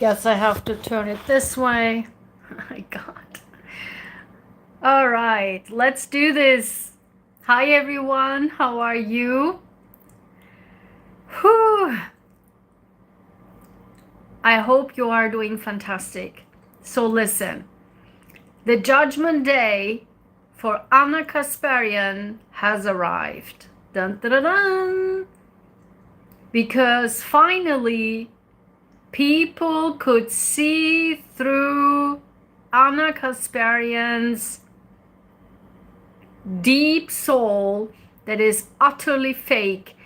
Guess I have to turn it this way. Oh my God. All right, let's do this. Hi everyone, how are you? Whew. I hope you are doing fantastic. So listen, the judgment day for Anna Kasparian has arrived. Dun, dun, dun, dun. Because finally people could see through Anna Kasparian's deep soul that is utterly fake.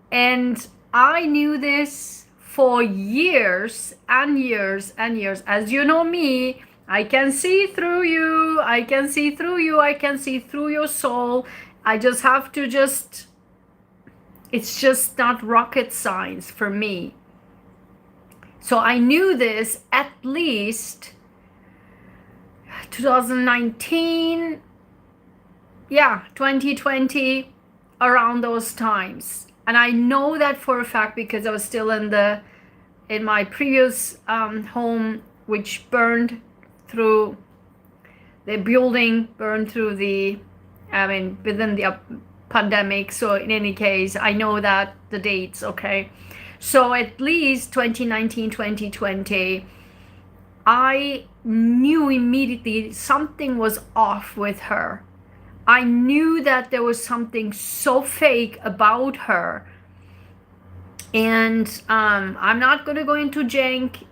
And I knew this for years and years and years. As you know me, I can see through you, I can see through you, I can see through your soul. I just have to it's just not rocket science for me. So I knew this at least 2019, 2020, around those times. And I know that for a fact because I was still in my previous home, which burned through the building, within the pandemic. So in any case, I know that the dates, okay? So at least 2019, 2020, I knew immediately something was off with her. I knew that there was something so fake about her. And I'm not going to go into jank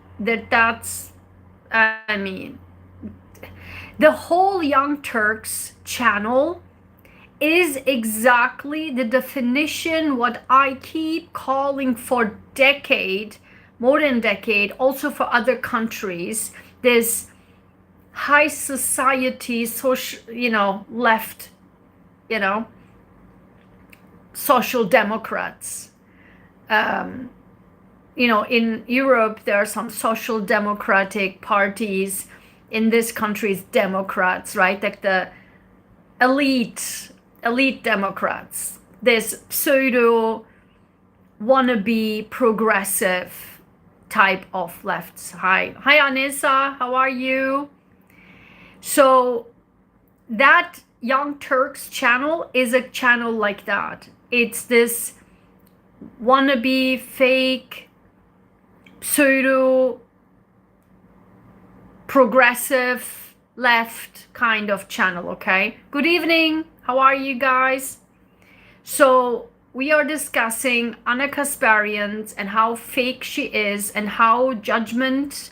the whole Young Turks channel is exactly the definition what I keep calling for more than decade, also for other countries, this high society, social, left, social democrats. In Europe, there are some social democratic parties. In this country, Democrats, right? Like the elite Democrats, this pseudo wannabe progressive type of lefts. Hi Anissa, how are you? So that Young Turks channel is a channel like that. It's this wannabe fake pseudo progressive left kind of channel, okay? Good evening, how are you guys? So we are discussing Anna Kasparian and how fake she is and how judgment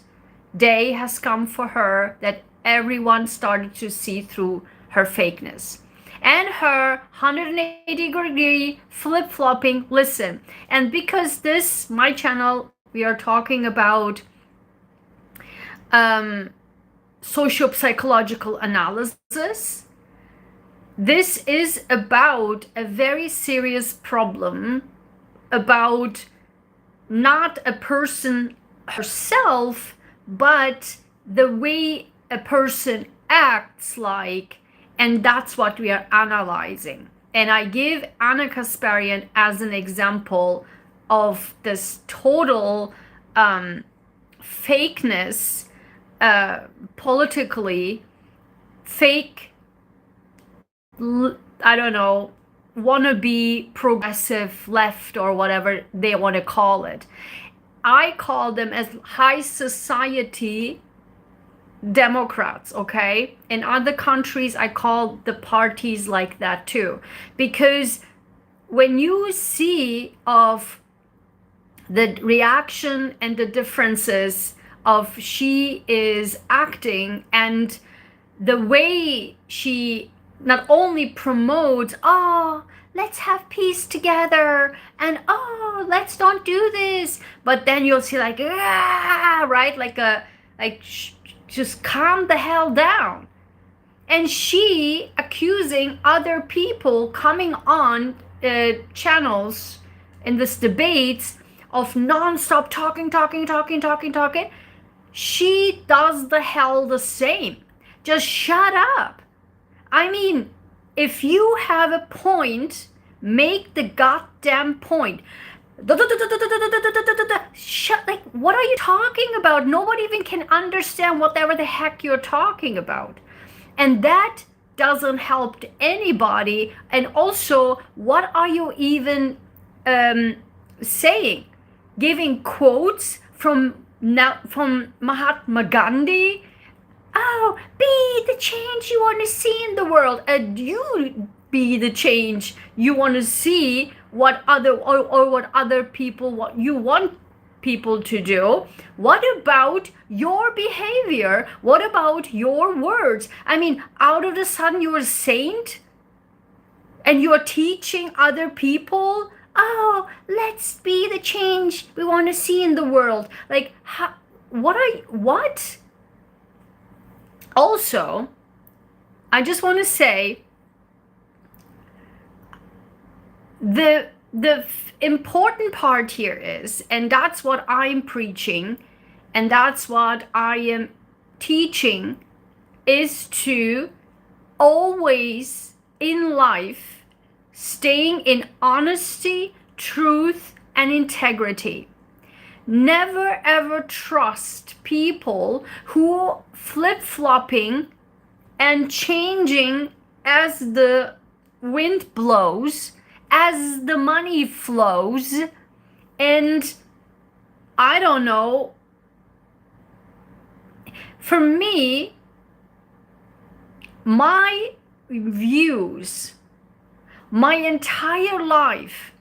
day has come for her, that everyone started to see through her fakeness and her 180-degree flip-flopping. Listen, and because my channel, we are talking about socio-psychological analysis. This is about a very serious problem about not a person herself, but the way a person acts like, and that's what we are analyzing. And I give Anna Kasparian as an example of this total fakeness, politically fake, I don't know, wannabe progressive left or whatever they want to call it. I call them as high society Democrats, okay? In other countries, I call the parties like that too. Because when you see of the reaction and the differences of she is acting and the way she not only promotes, oh, let's have peace together, and oh, let's don't do this, but then you'll see like, right, just calm the hell down. And she accusing other people coming on channels in this debates of non-stop talking. She does the hell the same. Just shut up. I mean, if you have a point, make the goddamn point. Shut, like, what are you talking about? Nobody even can understand whatever the heck you're talking about. And that doesn't help anybody. And also, what are you even saying? Giving quotes from Mahatma Gandhi? Oh, be the change you want to see in the world. And you be the change you want to see, what other or what other people, what you want people to do. What about your behavior? What about your words? I mean, out of the sudden you're a saint and you're teaching other people, oh, let's be the change we want to see in the world. Like, how, what? Also, I just want to say the important part here is, and that's what I'm preaching, and that's what I am teaching, is to always in life staying in honesty, truth, and integrity. Never ever trust people who flip-flopping and changing as the wind blows, as the money flows, and I don't know. For me, my views, my entire life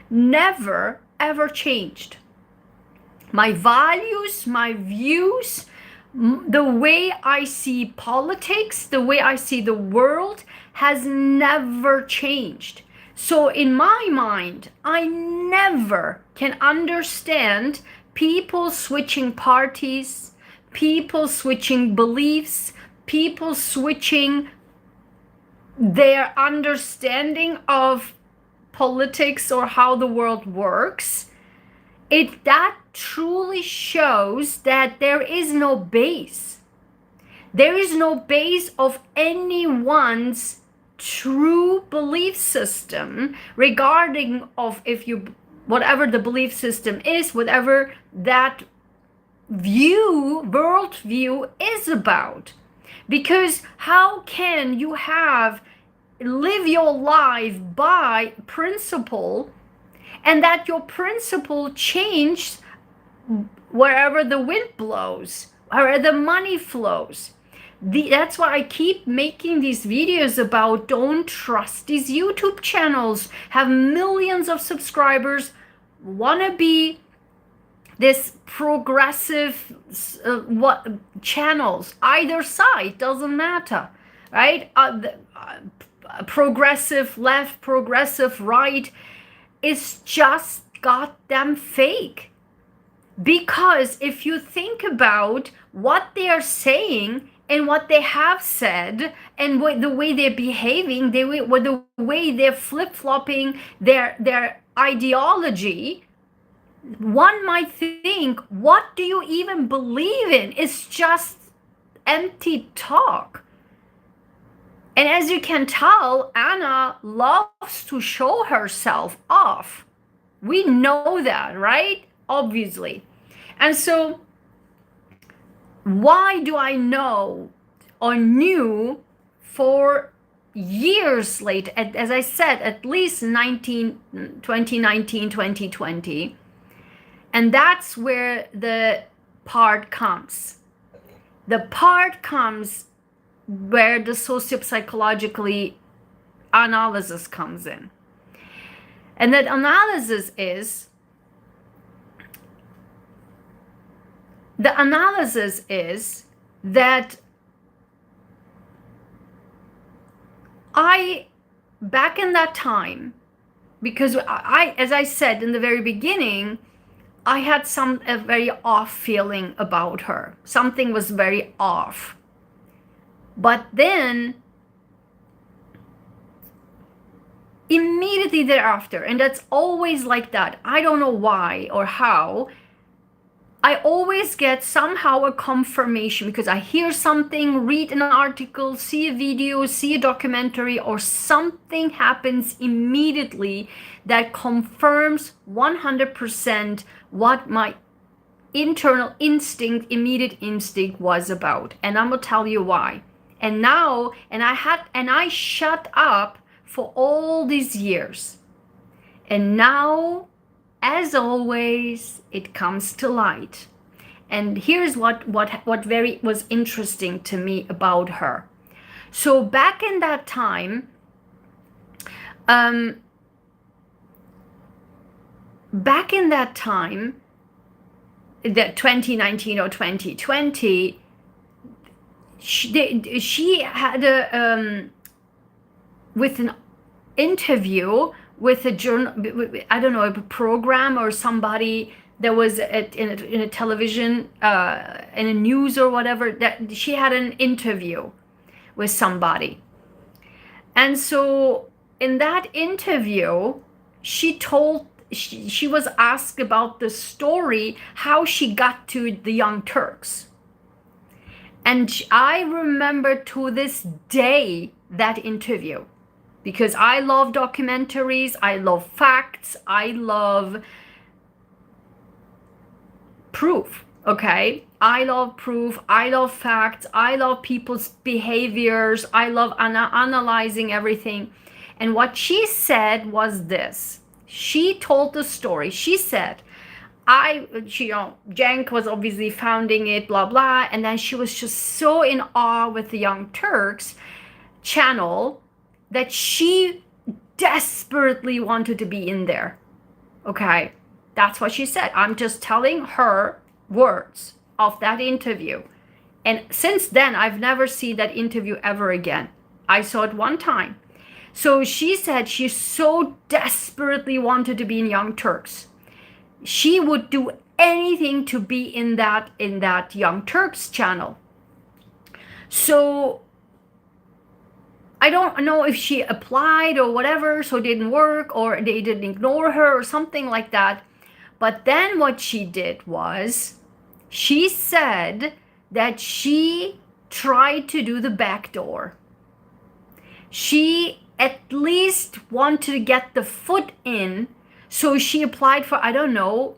never ever changed. My values, my views, the way I see politics, the way I see the world has never changed. So in my mind, I never can understand people switching parties, people switching beliefs, people switching their understanding of politics or how the world works. That truly shows that there is no base. There is no base of anyone's true belief system regarding of if you, whatever the belief system is, whatever that view, worldview is about. Because how can you live your life by principle, and that your principle changed wherever the wind blows, wherever the money flows? That's why I keep making these videos about don't trust these YouTube channels, have millions of subscribers, wanna be this progressive channels, either side, doesn't matter, right? Progressive left, progressive right, is just goddamn fake. Because if you think about what they are saying and what they have said and the way they're behaving, the way they're flip-flopping their ideology, one might think, what do you even believe in? It's just empty talk. And as you can tell, Anna loves to show herself off. We know that, right? Obviously. And so, why do I know or knew for years later, as I said, at least 2019, 2020, and that's where the part comes. The part comes where the socio-psychologically analysis comes in. And that analysis is, that back in that time, because as I said in the very beginning, I had a very off feeling about her. Something was very off. But then, immediately thereafter, and that's always like that, I don't know why or how, I always get somehow a confirmation because I hear something, read an article, see a video, see a documentary, or something happens immediately that confirms 100% what my internal instinct, immediate instinct was about. And I'm gonna tell you why. And I shut up for all these years. And now, as always, it comes to light. And here's what very was interesting to me about her. So back in that time, the 2019 or 2020, she had with an interview with a journal, I don't know, a program or somebody that was in a television, in a news or whatever, that she had an interview with somebody. And so in that interview, she was asked about the story, how she got to the Young Turks. And I remember to this day that interview, because I love documentaries, I love facts, I love proof, okay? I love proof, I love facts, I love people's behaviors, I love analyzing everything. And what she said was this. She told the story. She said, Cenk was obviously founding it, blah, blah. And then she was just so in awe with the Young Turks channel that she desperately wanted to be in there. Okay, that's what she said. I'm just telling her words of that interview. And since then, I've never seen that interview ever again. I saw it one time. So she said she so desperately wanted to be in Young Turks. She would do anything to be in that Young Turks channel. So I don't know if she applied or whatever, so it didn't work, or they didn't ignore her or something like that. But then what she did was, she said that she tried to do the back door. She at least wanted to get the foot in, so she applied for, I don't know,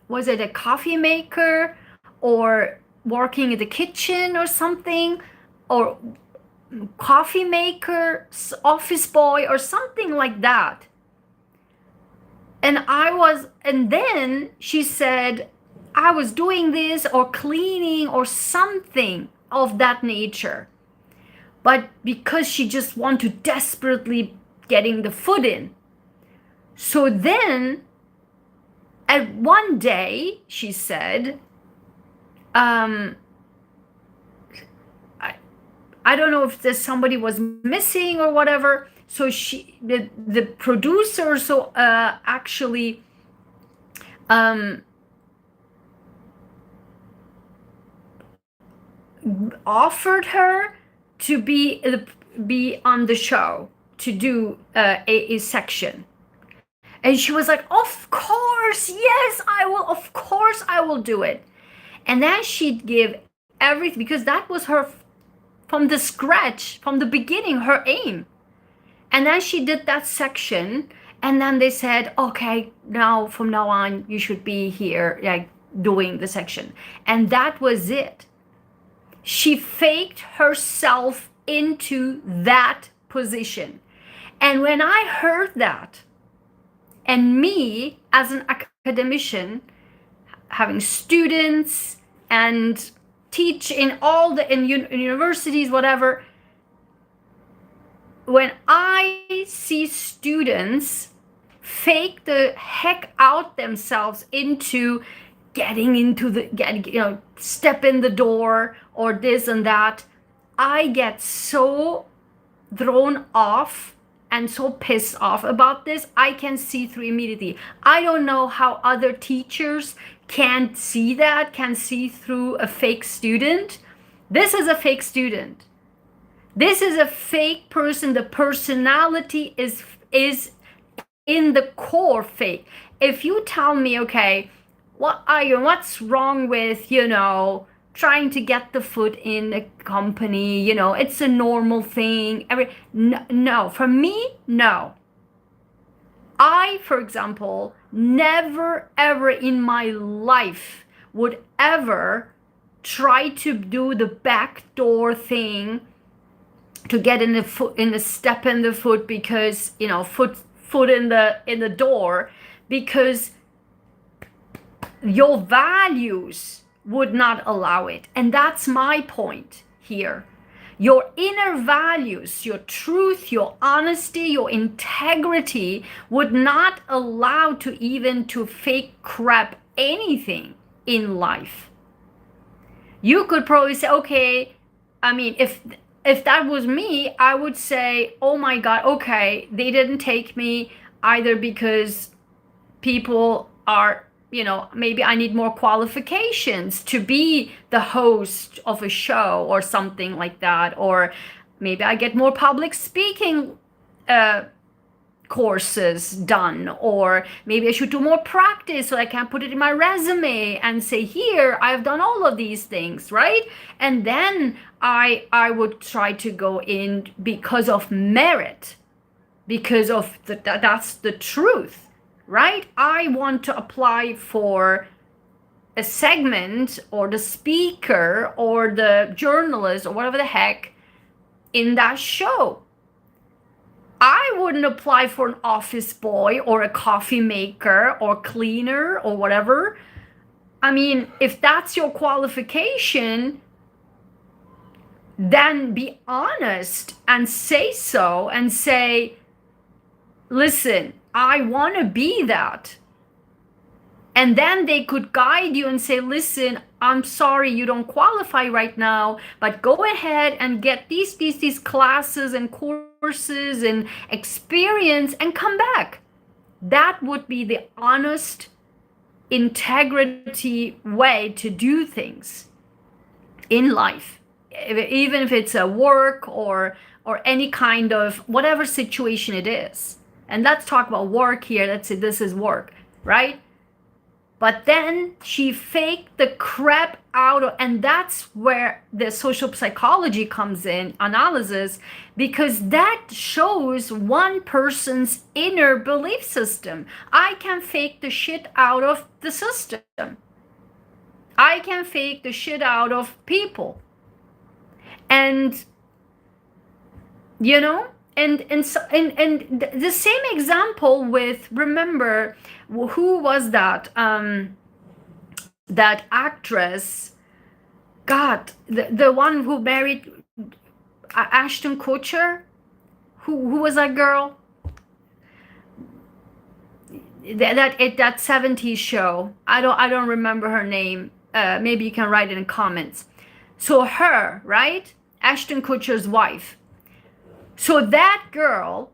was it a coffee maker or working in the kitchen or something, or coffee maker, office boy or something like that. And then she said, I was doing this or cleaning or something of that nature. But because she just wanted to desperately getting the foot in. So then, at one day, she said, I don't know if somebody was missing or whatever. So the producer, actually, offered her to be on the show, to do a section. And she was like, of course, yes, I will. Of course, I will do it. And then she'd give everything, because that was her, from the scratch, from the beginning, her aim. And then she did that section. And then they said, okay, now from now on, you should be here, like doing the section. And that was it. She faked herself into that position. And when I heard that, and me as an academician, having students and teach in universities, whatever, when I see students fake the heck out themselves into step in the door or this and that, I get so thrown off and so pissed off about this. I can see through immediately. I don't know how other teachers can see through a fake student. This is a fake student. This is a fake person. The personality is in the core fake. If you tell me, okay, what's wrong with, trying to get the foot in a company, it's a normal thing. No, for me, no. I, for example, never ever in my life would ever try to do the backdoor thing to get in the step in the foot, because foot in the door, because your values would not allow it. And that's my point here. Your inner values, your truth, your honesty, your integrity would not allow to even to fake crap anything in life. You could probably say, okay, I mean, if that was me, I would say, oh my God, okay, they didn't take me either because people are, maybe I need more qualifications to be the host of a show or something like that. Or maybe I get more public speaking courses done, or maybe I should do more practice so I can put it in my resume and say, here, I've done all of these things, right? And then I would try to go in because of merit, because of that's the truth, right? I want to apply for a segment or the speaker or the journalist or whatever the heck in that show. I wouldn't apply for an office boy or a coffee maker or cleaner or whatever. I mean, if that's your qualification, then be honest and say so, and say, listen, I want to be that. And then they could guide you and say, listen, I'm sorry you don't qualify right now, but go ahead and get these classes and courses and experience and come back. That would be the honest, integrity way to do things in life, even if it's a work or any kind of whatever situation it is. And let's talk about work here. Let's say this is work, right? But then she faked the crap out of, and that's where the social psychology comes in, analysis, because that shows one person's inner belief system. I can fake the shit out of the system. I can fake the shit out of people. And, and the same example with, remember, who was that? That actress, God, the one who married Ashton Kutcher. Who was that girl? That 70s show. I don't remember her name. Maybe you can write it in comments. So her, right? Ashton Kutcher's wife. So that girl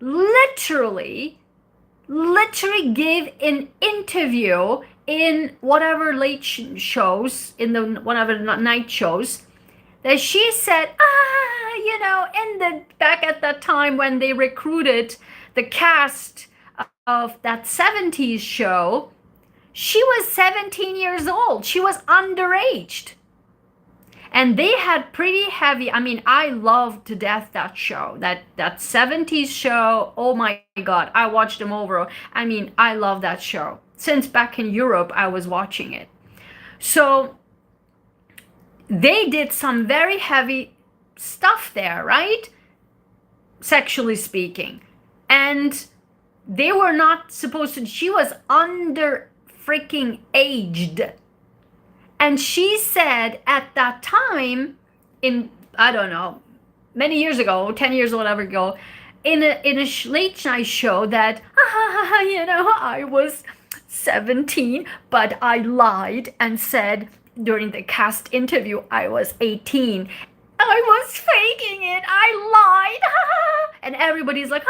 literally gave an interview in whatever late shows, in the whatever night shows, that she said, in the back at that time when they recruited the cast of that 70s show, she was 17 years old. She was underaged. And they had pretty heavy, I loved to death that show, that 70s show. Oh my God, I watched them over. I love that show. Since back in Europe, I was watching it. So they did some very heavy stuff there, right? Sexually speaking. And they were not supposed to, she was under freaking aged. And she said at that time, in, I don't know, many years ago, 10 years or whatever ago, in a late night show that, I was 17, but I lied and said during the cast interview I was 18. I was faking it. I lied. And everybody's like,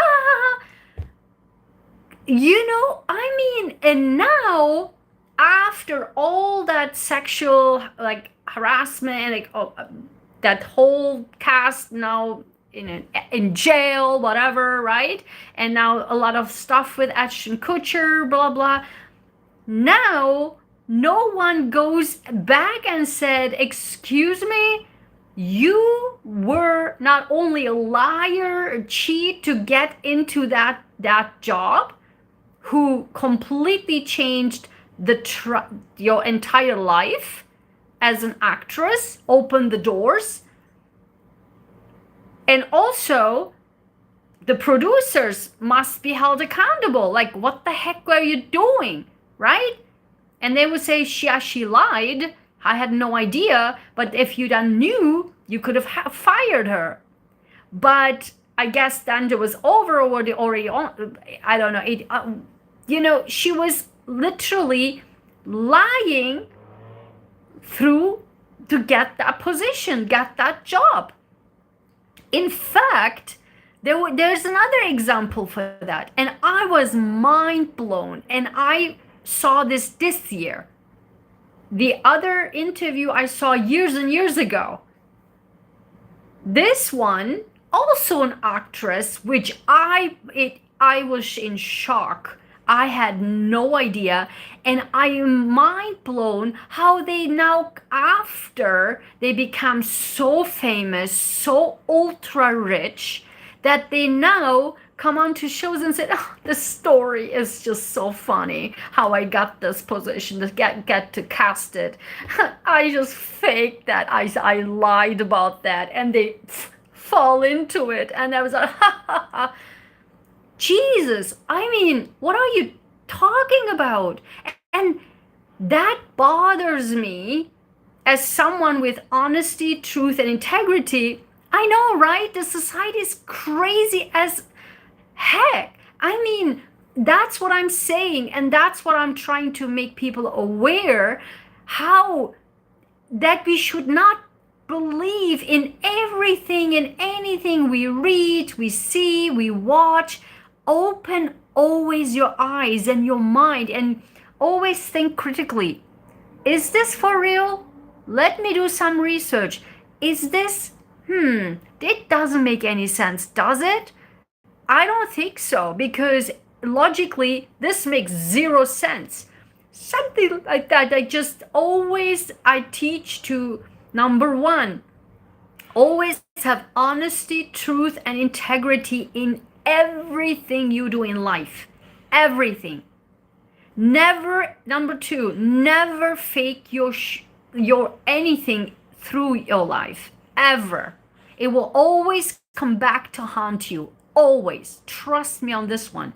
and now, after all that sexual harassment, that whole cast now in jail, whatever, right? And now a lot of stuff with Ashton Kutcher, blah blah. Now, no one goes back and said, excuse me, you were not only a liar, a cheat to get into that job, who completely changed your entire life as an actress, opened the doors, and also the producers must be held accountable. Like, what the heck were you doing, right? And they would say, she lied. I had no idea. But if you done knew, you could have fired her. But I guess then it was over, or the already on. I don't know. She was literally lying through to get that position, get that job. In fact, there's another example for that, and I was mind blown, and I saw this year. The other interview I saw years and years ago. This one, also an actress, which I was in shock. I had no idea, and I am mind blown how they now, after they become so famous, so ultra rich, that they now come on to shows and say, oh, the story is just so funny, how I got this position, to get to cast it. I just faked that. I lied about that, and they fall into it, and I was like, ha ha ha. Jesus, I mean, what are you talking about? And that bothers me as someone with honesty, truth, and integrity. I know, right? The society is crazy as heck. I mean, that's what I'm saying, and that's what I'm trying to make people aware, how that we should not believe in everything and anything we read, we see, we watch. Open always your eyes and your mind, and always think critically. Is this for real? Let me do some research. Is this, it doesn't make any sense, does it? I don't think so, because logically this makes zero sense. Something like that. I teach to, number one, always have honesty, truth, and integrity in everything you do in life. Everything. Never, number two, never fake your anything through your life, ever. It will always come back to haunt you. Always. Trust me on this one.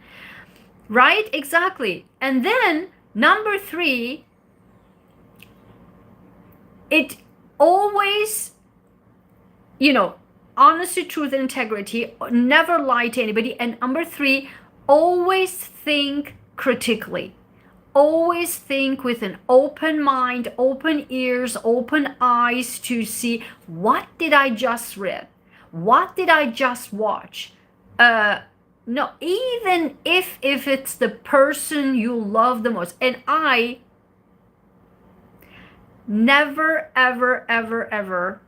Right? Exactly. And then number three, it always, honesty, truth, and integrity. Never lie to anybody. And number three, always think critically. Always think with an open mind, open ears, open eyes to see, what did I just read? What did I just watch? No, even if it's the person you love the most. And I never, ever, ever, ever,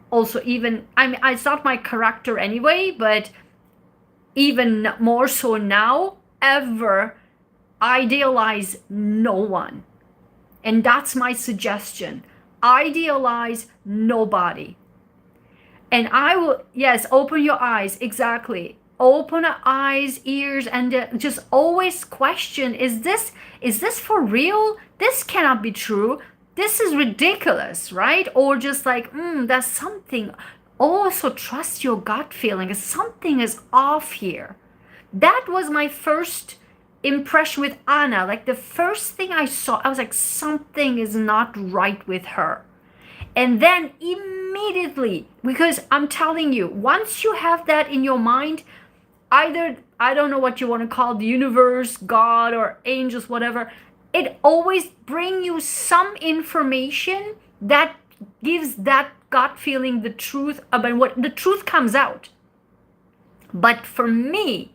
also even, I mean, it's not my character anyway, but even more so now, ever idealize no one. And that's my suggestion. Idealize nobody. And I will, yes, open your eyes, exactly. Open eyes, ears, and just always question, is this for real? This cannot be true. This is ridiculous, right? Or just like, that's something. Also trust your gut feeling. Something is off here. That was my first impression with Anna. Like the first thing I saw, I was like, something is not right with her. And then immediately, because I'm telling you, once you have that in your mind, either, I don't know what you want to call the universe, God, or angels, whatever, it always brings you some information that gives that gut feeling the truth about what the truth comes out. But for me,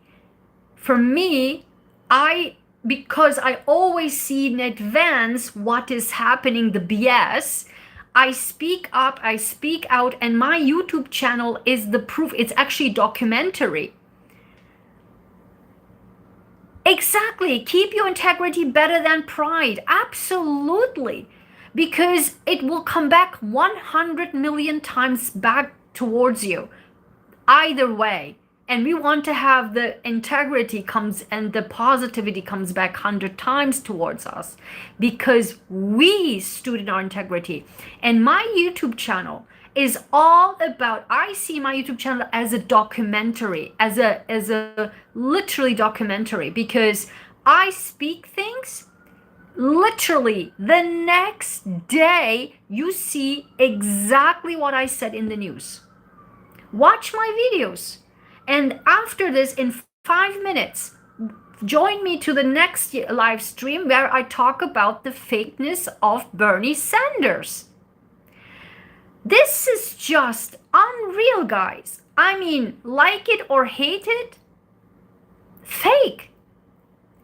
because I always see in advance what is happening, the BS, I speak up, I speak out, and my YouTube channel is the proof. It's actually documentary. Exactly. Keep your integrity better than pride. Absolutely. Because it will come back 100 million times back towards you. Either way. And we want to have the integrity comes and the positivity comes back 100 times towards us because we stood in our integrity. And my YouTube channel is all about, I see my YouTube channel as a documentary, as a literally documentary, because I speak things literally the next day you see exactly what I said in the news. Watch my videos. And after this, in 5 minutes, join me to the next live stream where I talk about the fakeness of Bernie Sanders. This is just unreal, guys. I mean, like it or hate it, fake.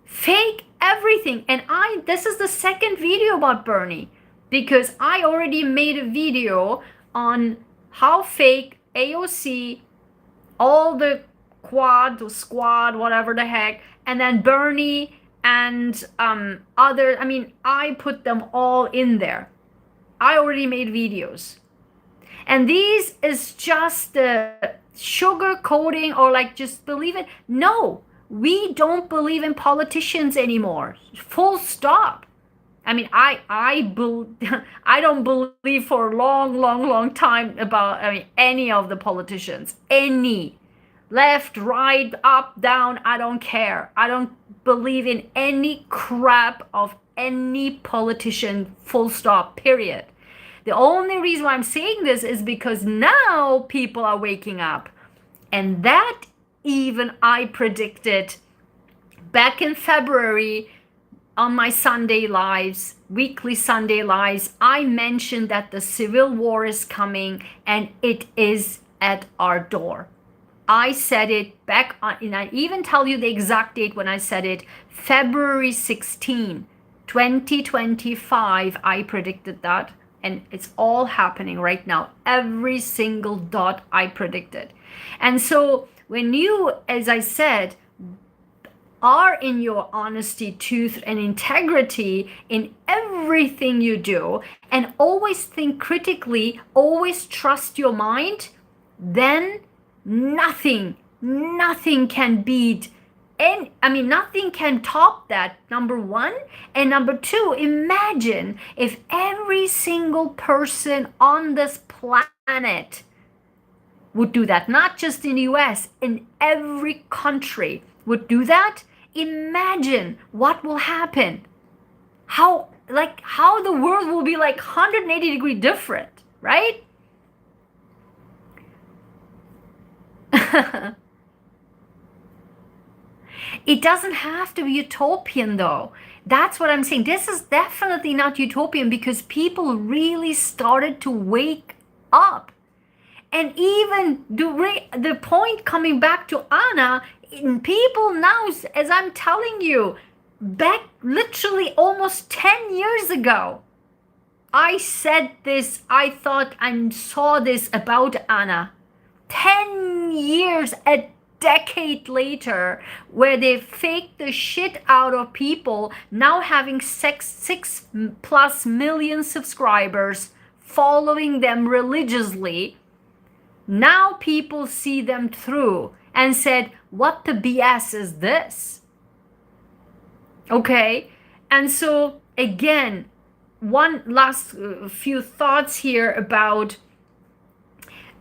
Fake everything. And this is the second video about Bernie because I already made a video on how fake AOC, all the squad, whatever the heck, and then Bernie and other, I mean, I put them all in there. I already made videos. And these is just the sugar coating or like just believe it. No, we don't believe in politicians anymore. Full stop. I mean, I don't believe for a long time about any of the politicians. Any. Left, right, up, down, I don't care. I don't believe in any crap of any politician, full stop, period. The only reason why I'm saying this is because now people are waking up. And that even I predicted back in February on my Sunday lives, weekly Sunday lives. I mentioned that the civil war is coming and it is at our door. I said it back on, and I even tell you the exact date when I said it, February 16, 2025, I predicted that. And it's all happening right now. Every single dot I predicted. And so when you, as I said, are in your honesty, truth, and integrity in everything you do, and always think critically, always trust your mind, then nothing can beat, and nothing can top that, number one. And number two, imagine if every single person on this planet would do that, not just in the US, in every country would do that. Imagine what will happen. How the world will be like 180-degree different, right? It doesn't have to be utopian though. That's what I'm saying. This is definitely not utopian because people really started to wake up. And even the point coming back to Anna, people now, as I'm telling you, back literally almost 10 years ago, I said this, I thought and saw this about Anna. 10 years, a decade later, where they faked the shit out of people, now having 6+ million subscribers, following them religiously. Now people see them through and said, what the BS is this? Okay, and so again, one last few thoughts here about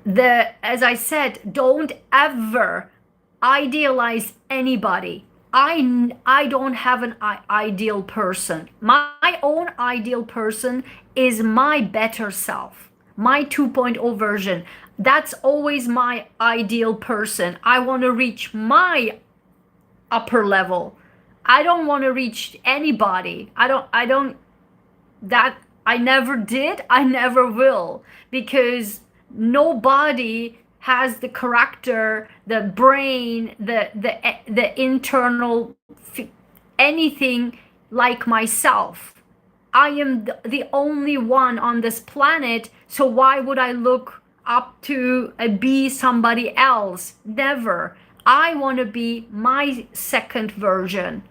as I said, don't ever idealize anybody. I don't have an ideal person. My own ideal person is my better self, my 2.0 version. That's always my ideal person. I want to reach my upper level. I don't want to reach anybody. I never did, I never will, because nobody has the character, the brain, the internal anything like myself. I am the only one on this planet, so why would I look up to be somebody else? Never. I want to be my second version.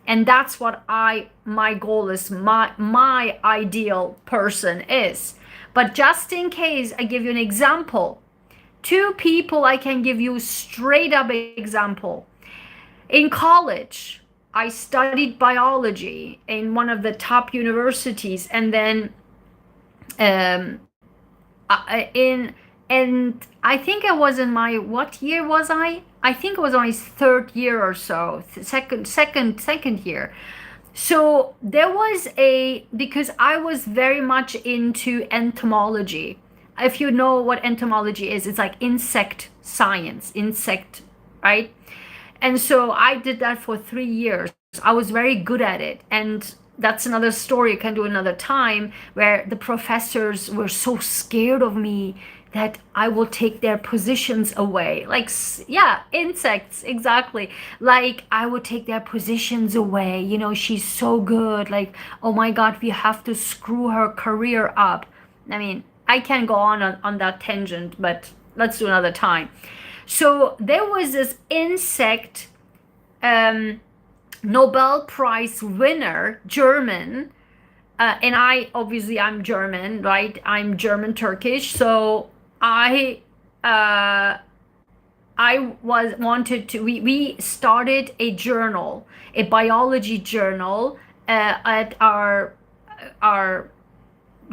And that's what my goal is, my ideal person is. But just in case, I give you an example. Two people I can give you straight up example. In college, I studied biology in one of the top universities, and then and I think I was in my, what year was I? I think it was my third year or so, second year. So there was because I was very much into entomology. If you know what entomology is, it's like insect science, right? And so I did that for 3 years. I was very good at it. And that's another story I can do another time, where the professors were so scared of me that I will take their positions away. Like, yeah, insects, exactly. Like, I would take their positions away. You know, she's so good. Like, oh my God, we have to screw her career up. I mean, I can go on that tangent, but let's do another time. So there was this insect Nobel Prize winner, German, and I'm German, right? I'm German Turkish, so I wanted to. We started a journal, a biology journal, at our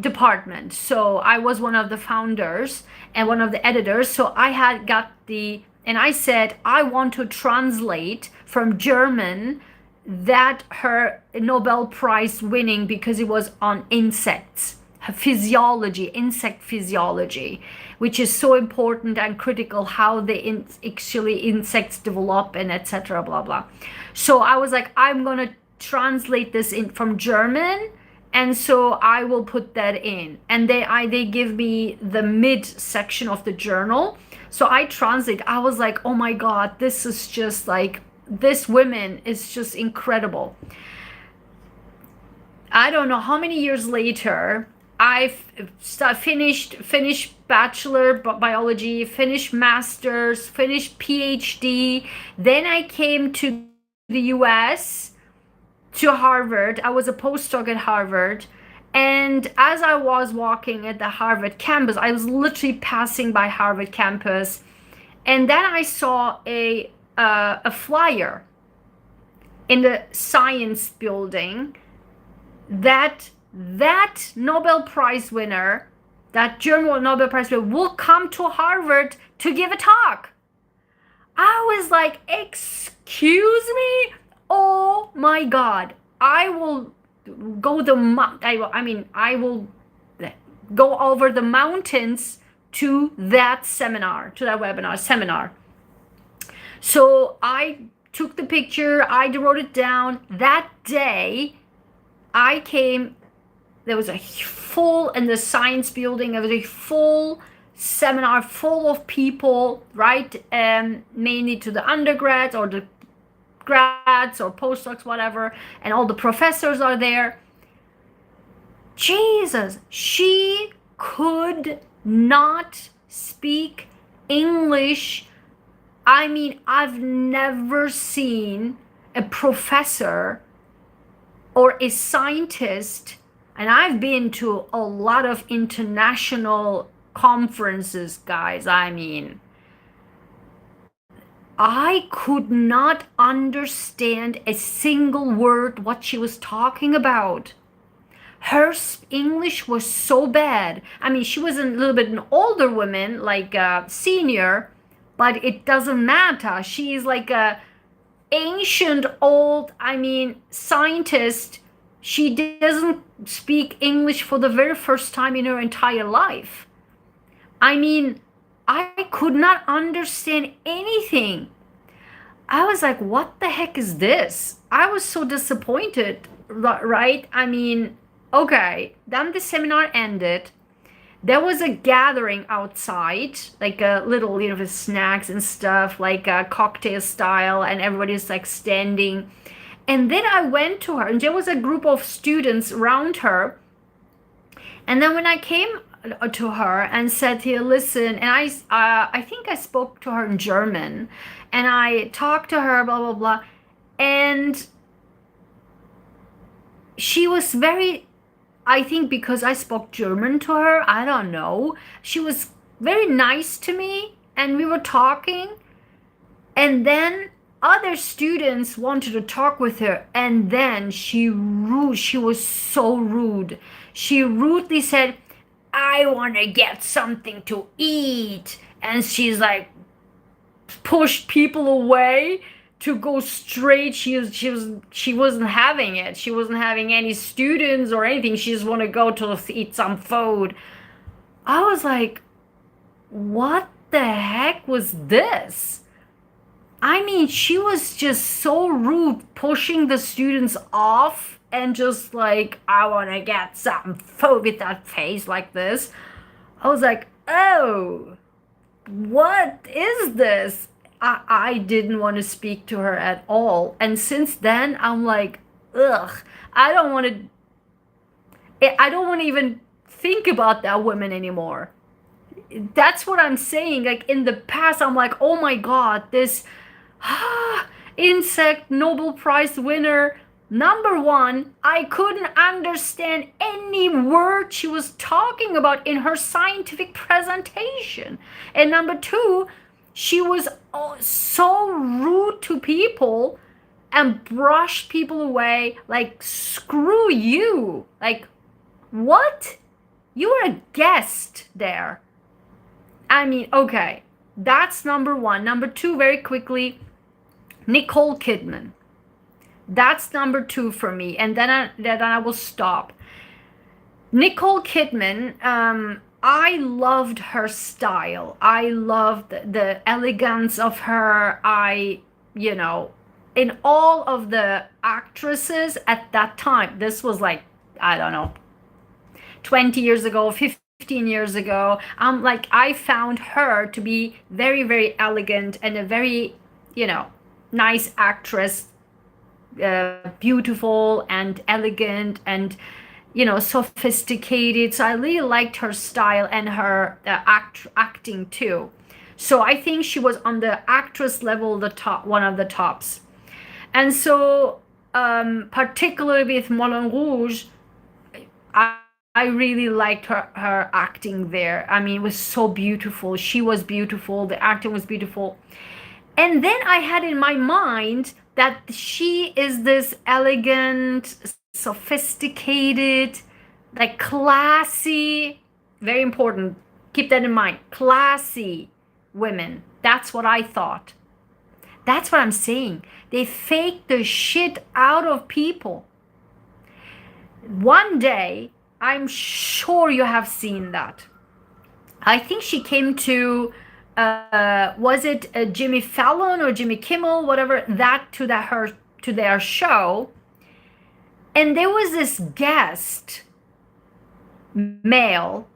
department. So I was one of the founders and one of the editors. So I had got and I said, I want to translate from German that her Nobel Prize winning, because it was on insects, physiology, insect physiology, which is so important and critical, how the actually insects develop and etc. blah blah. So I was like, I'm gonna translate this in from German, and so I will put that in, and they give me the mid section of the journal. So I translate. I was like, oh my God, this is just like, this woman is just incredible. I don't know how many years later, I've finished bachelor biology, finished master's, finished PhD. Then I came to the US, to Harvard. I was a postdoc at Harvard. And as I was walking at the Harvard campus, I was literally passing by Harvard campus. And then I saw a flyer in the science building that Nobel Prize winner, that German Nobel Prize winner, will come to Harvard to give a talk. I was like, excuse me? Oh my God, I will go I will go over the mountains to that seminar, to that webinar seminar. So I took the picture, I wrote it down. That day I came, there was a full, in the science building, there was a full seminar full of people, right? Mainly to the undergrads or the grads or postdocs, whatever, and all the professors are there. Jesus, she could not speak English. I mean, I've never seen a professor or a scientist, and I've been to a lot of international conferences, guys. I mean, I could not understand a single word what she was talking about. Her English was so bad. I mean, she was a little bit an older woman, like a senior, but it doesn't matter. She's like a ancient old, scientist. She doesn't speak English for the very first time in her entire life. I mean, I could not understand anything. I was like, what the heck is this? I was so disappointed, right? I mean, okay, then the seminar ended. There was a gathering outside, like a little, with snacks and stuff, like a cocktail style, and everybody's like standing. And then I went to her, and there was a group of students around her. And then when I came to her and said to her, listen, and I think I spoke to her in German, and I talked to her, blah blah blah, and she was very, I think because I spoke German to her, I don't know. She was very nice to me and we were talking, and then other students wanted to talk with her, and then she was so rude. She rudely said, I want to get something to eat. And she's like, pushed people away to go straight. She wasn't having it. She wasn't having any students or anything. She just want to go to eat some food. I was like, what the heck was this? I mean, she was just so rude, pushing the students off and just like, I want to get some food with that face like this. I was like, oh, what is this? I didn't want to speak to her at all. And since then, I'm like, ugh, I don't want to even think about that woman anymore. That's what I'm saying. Like in the past, I'm like, oh my God, this insect Nobel Prize winner. Number one, I couldn't understand any word she was talking about in her scientific presentation. And number two, she was so rude to people and brushed people away. Like, screw you. Like, what? You were a guest there. I mean, okay, that's number one. Number two, very quickly, Nicole Kidman. That's number two for me, and then I will stop. Nicole Kidman, I loved her style. I loved the elegance of her. In all of the actresses at that time, this was like, I don't know, 20 years ago, 15 years ago, I found her to be very, very elegant and a very, nice actress, beautiful and elegant and, sophisticated. So I really liked her style and her acting too. So I think she was on the actress level, one of the tops. And so, particularly with Moulin Rouge, I really liked her acting there. I mean, it was so beautiful. She was beautiful. The acting was beautiful. And then I had in my mind that she is this elegant, sophisticated, like classy, very important. Keep that in mind. Classy women. That's what I thought. That's what I'm saying. They fake the shit out of people. One day, I'm sure you have seen that. I think she came to, was it Jimmy Fallon or Jimmy Kimmel, whatever, to their show. And there was this guest, male,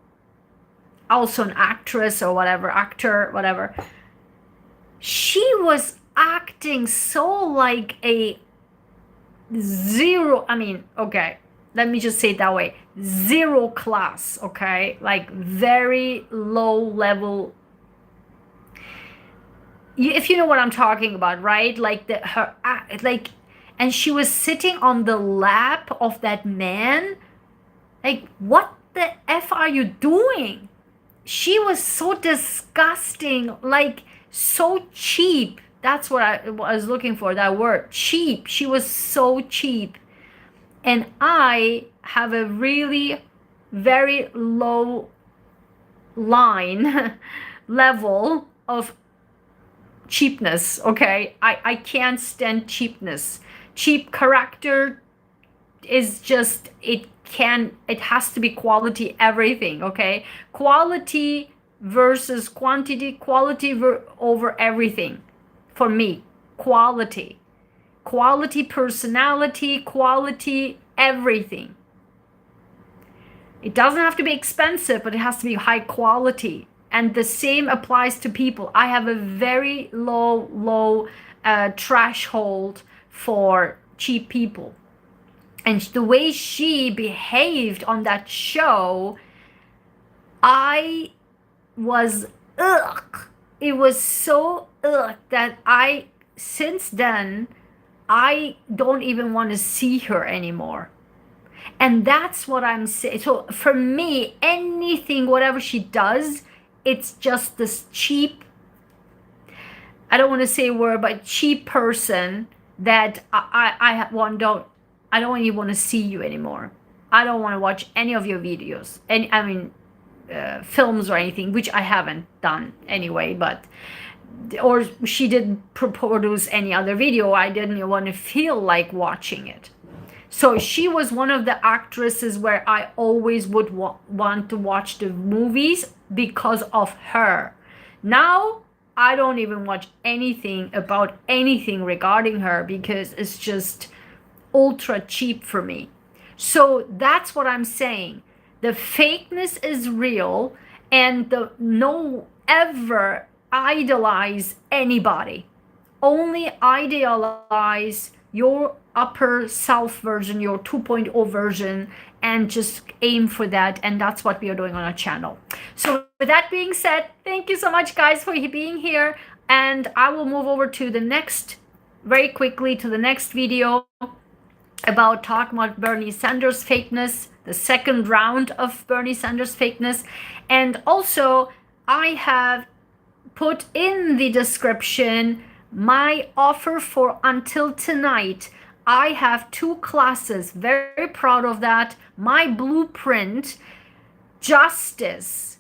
also an actress or whatever, actor, whatever. She was acting so like a zero, okay, let me just say it that way, zero class, okay, like very low level, if you know what I'm talking about, right? Like and she was sitting on the lap of that man. Like, what the F are you doing? She was so disgusting, like so cheap. That's what I was looking for, that word, cheap. She was so cheap. And I have a really very low line level of cheapness, okay? I can't stand cheapness. Cheap character is just, it has to be quality everything, okay? Quality versus quantity, over everything. For me, quality personality, quality everything. It doesn't have to be expensive, but it has to be high quality. And the same applies to people. I have a very low threshold for cheap people. And the way she behaved on that show, I was ugh. It was so ugh that since then, I don't even want to see her anymore. And that's what I'm saying. So for me, anything, whatever she does, it's just this cheap, I don't want to say a word, but cheap person that I don't even want to see you anymore. I don't want to watch any of your videos. And I mean, films or anything, which I haven't done anyway, but, or she didn't produce any other video, I didn't want to feel like watching it. So she was one of the actresses where I always would want to watch the movies because of her. Now I don't even watch anything about anything regarding her because it's just ultra cheap for me. So that's what I'm saying. The fakeness is real, and no ever idolize anybody. Only idealize your upper self version, your 2.0 version, and just aim for that. And that's what we are doing on our channel. So with that being said, thank you so much guys for being here, and I will move over to the next, very quickly to the next video about talking about Bernie Sanders fakeness, the second round of Bernie Sanders fakeness. And also I have put in the description my offer for until tonight. I have 2 classes, very proud of that. My blueprint, justice,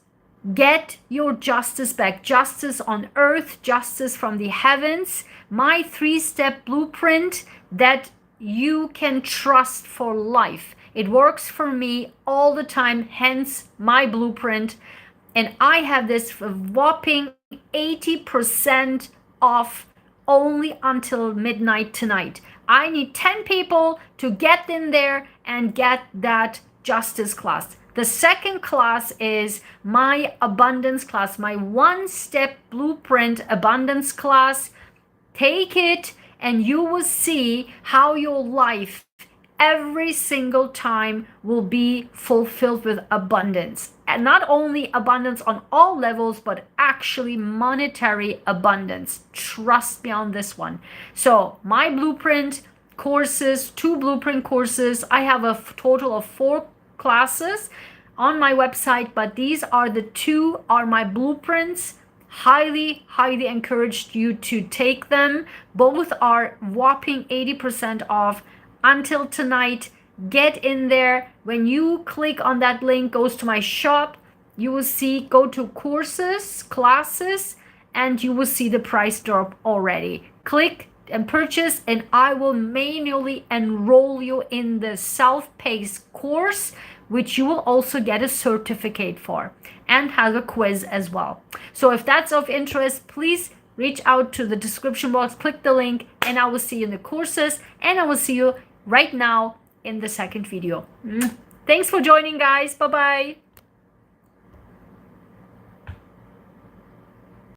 get your justice back, justice on earth, justice from the heavens. My 3-step blueprint that you can trust for life. It works for me all the time, hence my blueprint. And I have this whopping 80% off only until midnight tonight. I need 10 people to get in there and get that justice class. The second class is my abundance class, my 1-step blueprint abundance class. Take it and you will see how your life every single time will be fulfilled with abundance. And not only abundance on all levels, but actually monetary abundance. Trust me on this one. So my blueprint courses, 2 blueprint courses. I have a total of 4 classes on my website, but these are the 2 are my blueprints. Highly encouraged you to take them. Both are whopping 80% off until tonight. Get in there. When you click on that link, goes to my shop, you will see, go to courses, classes, and you will see the price drop already. Click and purchase, and I will manually enroll you in the self-paced course, which you will also get a certificate for, and have a quiz as well. So if that's of interest, please reach out to the description box, click the link, and I will see you in the courses, and I will see you right now in the second video. Thanks for joining, guys. Bye-bye.